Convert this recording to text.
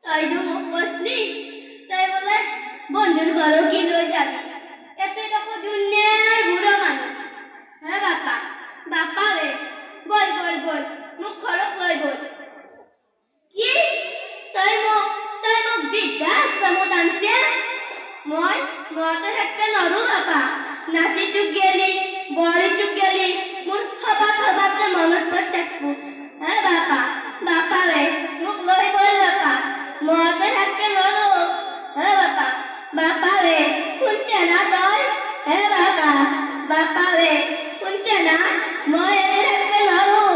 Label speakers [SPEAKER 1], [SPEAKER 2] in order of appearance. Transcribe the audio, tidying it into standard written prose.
[SPEAKER 1] তাই যে মোক বসলি তাই বলে বন্ধুর ঘরও কি লই যাবি এতে দেখো দুনিয়ার বুড়ো মানুষ হ্যাঁ বাপা বাপা রে বল বল বল মুখ খরক লই বল কি তাই মোক বৃদ্ধাশ্রমত আনছে মই তো থাকতে নৰো বাপা নাচি চুক গেলি বড়ি চুক গেলি মোৰ হবাতে মনত পৰি থাকবো হ্যাঁ বাপা রে মোক লৈ বল বাপা মই তো থাকতে নৰো হ্যাঁ বাপা রে শুনছে না তই হ্যাঁ বাপা রে শুনছে না মই এতে থাকতে নৰো